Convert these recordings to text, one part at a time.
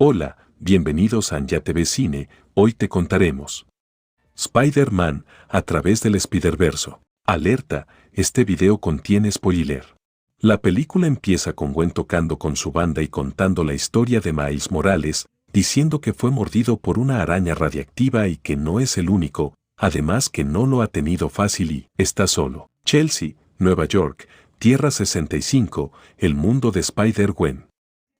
Hola, bienvenidos a Anya TV Cine. Hoy te contaremos Spider-Man a través del Spider-Verso. Alerta, este video contiene spoiler. La película empieza con Gwen tocando con su banda y contando la historia de Miles Morales, diciendo que fue mordido por una araña radiactiva y que no es el único, además que no lo ha tenido fácil y está solo. Chelsea, Nueva York, Tierra 65, el mundo de Spider-Gwen.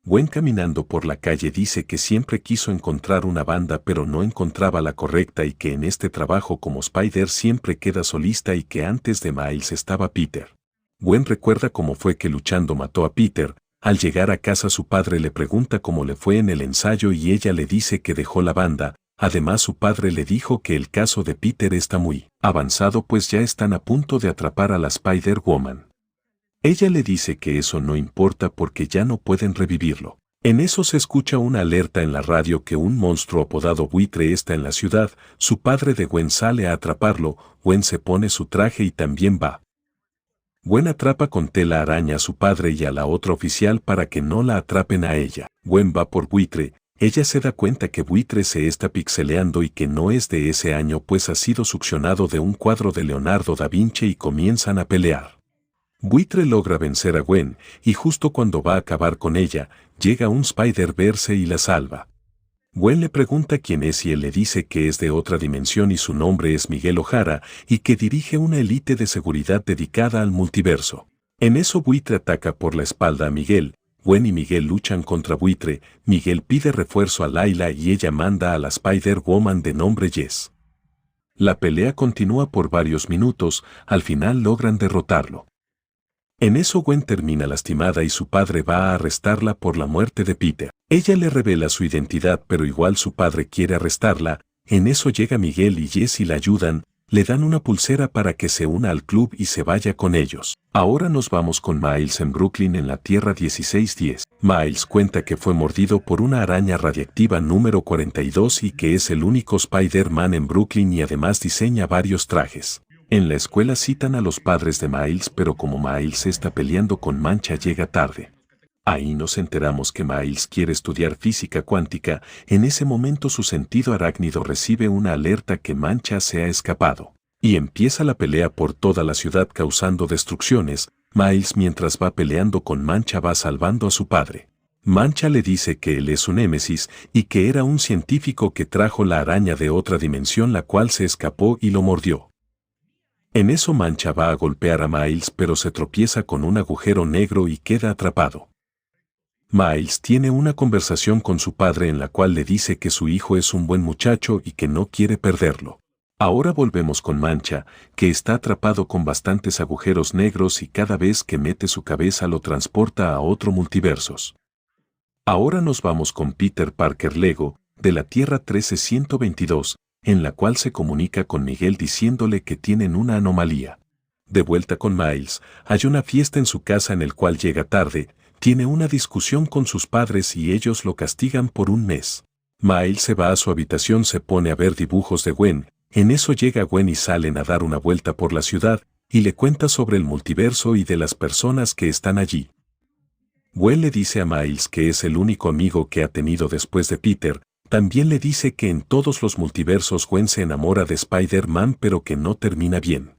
Gwen caminando por la calle dice que siempre quiso encontrar una banda pero no encontraba la correcta y que en este trabajo como Spider siempre queda solista y que antes de Miles estaba Peter. Gwen recuerda cómo fue que luchando mató a Peter. Al llegar a casa su padre le pregunta cómo le fue en el ensayo y ella le dice que dejó la banda. Además su padre le dijo que el caso de Peter está muy avanzado pues ya están a punto de atrapar a la Spider-Woman. Ella le dice que eso no importa porque ya no pueden revivirlo. En eso se escucha una alerta en la radio que un monstruo apodado Buitre está en la ciudad. Su padre de Gwen sale a atraparlo. Gwen se pone su traje y también va. Gwen atrapa con tela araña a su padre y a la otra oficial para que no la atrapen a ella. Gwen va por Buitre. Ella se da cuenta que Buitre se está pixeleando y que no es de ese año pues ha sido succionado de un cuadro de Leonardo da Vinci y comienzan a pelear. Buitre logra vencer a Gwen, y justo cuando va a acabar con ella, llega un Spider-Verse y la salva. Gwen le pregunta quién es y él le dice que es de otra dimensión y su nombre es Miguel O'Hara y que dirige una élite de seguridad dedicada al multiverso. En eso Buitre ataca por la espalda a Miguel. Gwen y Miguel luchan contra Buitre. Miguel pide refuerzo a Layla y ella manda a la Spider-Woman de nombre Jess. La pelea continúa por varios minutos, al final logran derrotarlo. En eso Gwen termina lastimada y su padre va a arrestarla por la muerte de Peter. Ella le revela su identidad pero igual su padre quiere arrestarla. En eso llega Miguel y Jess y la ayudan, le dan una pulsera para que se una al club y se vaya con ellos. Ahora nos vamos con Miles en Brooklyn en la Tierra 1610. Miles cuenta que fue mordido por una araña radiactiva número 42 y que es el único Spider-Man en Brooklyn y además diseña varios trajes. En la escuela citan a los padres de Miles pero como Miles está peleando con Mancha llega tarde. Ahí nos enteramos que Miles quiere estudiar física cuántica. En ese momento su sentido arácnido recibe una alerta que Mancha se ha escapado. Y empieza la pelea por toda la ciudad causando destrucciones. Miles mientras va peleando con Mancha va salvando a su padre. Mancha le dice que él es su némesis y que era un científico que trajo la araña de otra dimensión la cual se escapó y lo mordió. En eso Mancha va a golpear a Miles pero se tropieza con un agujero negro y queda atrapado. Miles tiene una conversación con su padre en la cual le dice que su hijo es un buen muchacho y que no quiere perderlo. Ahora volvemos con Mancha, que está atrapado con bastantes agujeros negros y cada vez que mete su cabeza lo transporta a otro multiversos. Ahora nos vamos con Peter Parker Lego, de la Tierra 13122, en la cual se comunica con Miguel diciéndole que tienen una anomalía. De vuelta con Miles, hay una fiesta en su casa en el cual llega tarde, tiene una discusión con sus padres y ellos lo castigan por un mes. Miles se va a su habitación, se pone a ver dibujos de Gwen, en eso llega Gwen y salen a dar una vuelta por la ciudad, y le cuenta sobre el multiverso y de las personas que están allí. Gwen le dice a Miles que es el único amigo que ha tenido después de Peter. También le dice que en todos los multiversos Gwen se enamora de Spider-Man pero que no termina bien.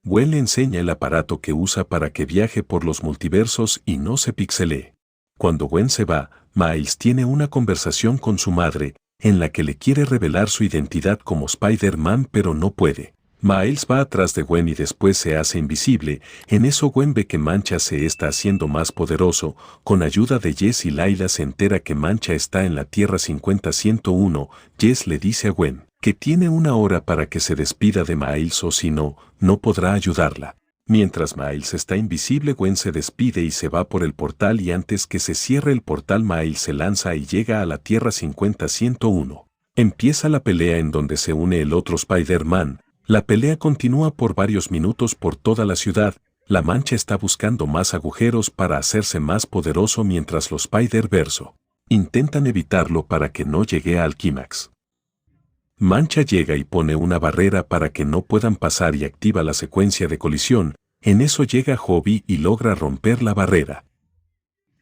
Gwen le enseña el aparato que usa para que viaje por los multiversos y no se pixelee. Cuando Gwen se va, Miles tiene una conversación con su madre, en la que le quiere revelar su identidad como Spider-Man pero no puede. Miles va atrás de Gwen y después se hace invisible. En eso Gwen ve que Mancha se está haciendo más poderoso. Con ayuda de Jess y Layla se entera que Mancha está en la Tierra 50-101. Jess le dice a Gwen que tiene una hora para que se despida de Miles o si no, no podrá ayudarla. Mientras Miles está invisible, Gwen se despide y se va por el portal y antes que se cierre el portal Miles se lanza y llega a la Tierra 50-101. Empieza la pelea en donde se une el otro Spider-Man. La pelea continúa por varios minutos por toda la ciudad. La Mancha está buscando más agujeros para hacerse más poderoso mientras los Spider-Verso intentan evitarlo para que no llegue al clímax. Mancha llega y pone una barrera para que no puedan pasar y activa la secuencia de colisión. En eso llega Hobby y logra romper la barrera.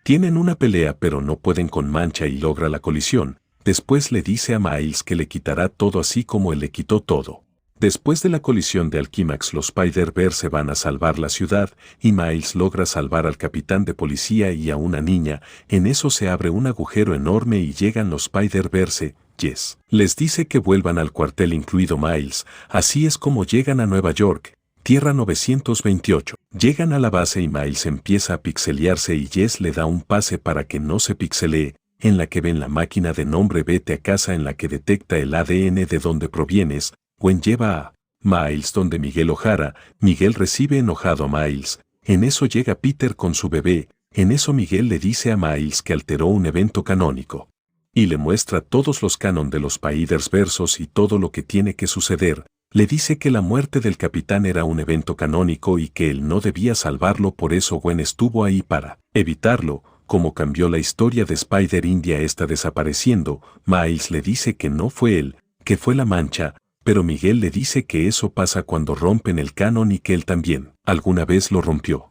Tienen una pelea pero no pueden con Mancha y logra la colisión. Después le dice a Miles que le quitará todo así como él le quitó todo. Después de la colisión de Alquimax, los Spider-Verse van a salvar la ciudad y Miles logra salvar al capitán de policía y a una niña. En eso se abre un agujero enorme y llegan los Spider-Verse. Yes. Les dice que vuelvan al cuartel incluido Miles. Así es como llegan a Nueva York, Tierra 928. Llegan a la base y Miles empieza a pixelearse y Jess le da un pase para que no se pixelee, en la que ven la máquina de nombre Vete a casa en la que detecta el ADN de donde provienes. Gwen lleva a Miles donde Miguel O'Hara. Miguel recibe enojado a Miles. En eso llega Peter con su bebé. En eso Miguel le dice a Miles que alteró un evento canónico. Y le muestra todos los canon de los Spider-Versos y todo lo que tiene que suceder. Le dice que la muerte del capitán era un evento canónico y que él no debía salvarlo, por eso Gwen estuvo ahí para evitarlo. Como cambió la historia de Spider-India está desapareciendo, Miles le dice que no fue él, que fue la Mancha, pero Miguel le dice que eso pasa cuando rompen el canon y que él también alguna vez lo rompió.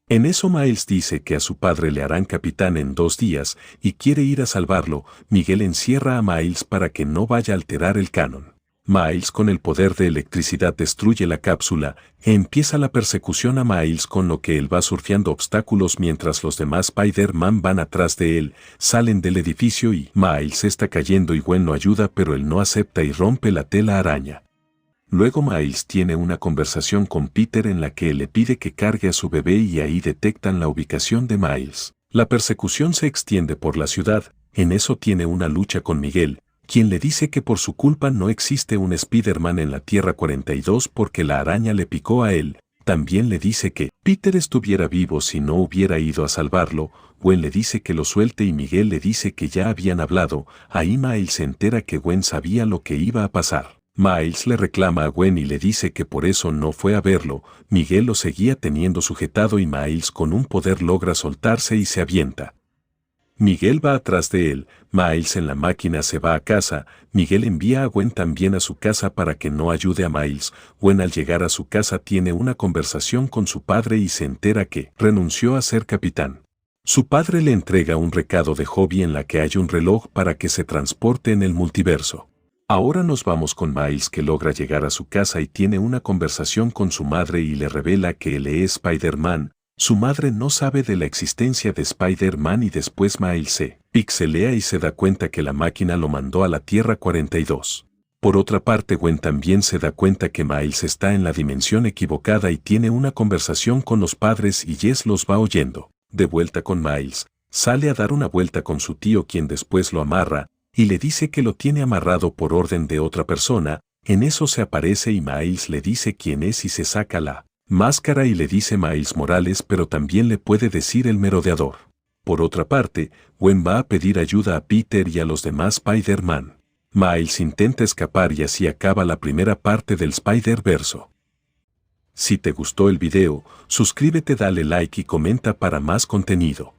En eso Miles dice que a su padre le harán capitán en 2 días y quiere ir a salvarlo. Miguel encierra a Miles para que no vaya a alterar el canon. Miles con el poder de electricidad destruye la cápsula e empieza la persecución a Miles, con lo que él va surfeando obstáculos mientras los demás Spider-Man van atrás de él. Salen del edificio y Miles está cayendo y Gwen lo ayuda, pero él no acepta y rompe la tela araña. Luego Miles tiene una conversación con Peter en la que él le pide que cargue a su bebé y ahí detectan la ubicación de Miles. La persecución se extiende por la ciudad. En eso tiene una lucha con Miguel, quien le dice que por su culpa no existe un Spider-Man en la Tierra 42 porque la araña le picó a él. También le dice que Peter estuviera vivo si no hubiera ido a salvarlo. Gwen le dice que lo suelte y Miguel le dice que ya habían hablado. Ahí Miles se entera que Gwen sabía lo que iba a pasar. Miles le reclama a Gwen y le dice que por eso no fue a verlo. Miguel lo seguía teniendo sujetado y Miles con un poder logra soltarse y se avienta. Miguel va atrás de él. Miles en la máquina se va a casa. Miguel envía a Gwen también a su casa para que no ayude a Miles. Gwen al llegar a su casa tiene una conversación con su padre y se entera que renunció a ser capitán. Su padre le entrega un recado de Hobby en la que hay un reloj para que se transporte en el multiverso. Ahora nos vamos con Miles, que logra llegar a su casa y tiene una conversación con su madre y le revela que él es Spider-Man. Su madre no sabe de la existencia de Spider-Man y después Miles se pixelea y se da cuenta que la máquina lo mandó a la Tierra 42. Por otra parte, Gwen también se da cuenta que Miles está en la dimensión equivocada y tiene una conversación con los padres y Jess los va oyendo. De vuelta con Miles, sale a dar una vuelta con su tío, quien después lo amarra y le dice que lo tiene amarrado por orden de otra persona. En eso se aparece y Miles le dice quién es y se saca la máscara y le dice Miles Morales, pero también le puede decir el merodeador. Por otra parte, Gwen va a pedir ayuda a Peter y a los demás Spider-Man. Miles intenta escapar y así acaba la primera parte del Spider-Verso. Si te gustó el video, suscríbete, dale like y comenta para más contenido.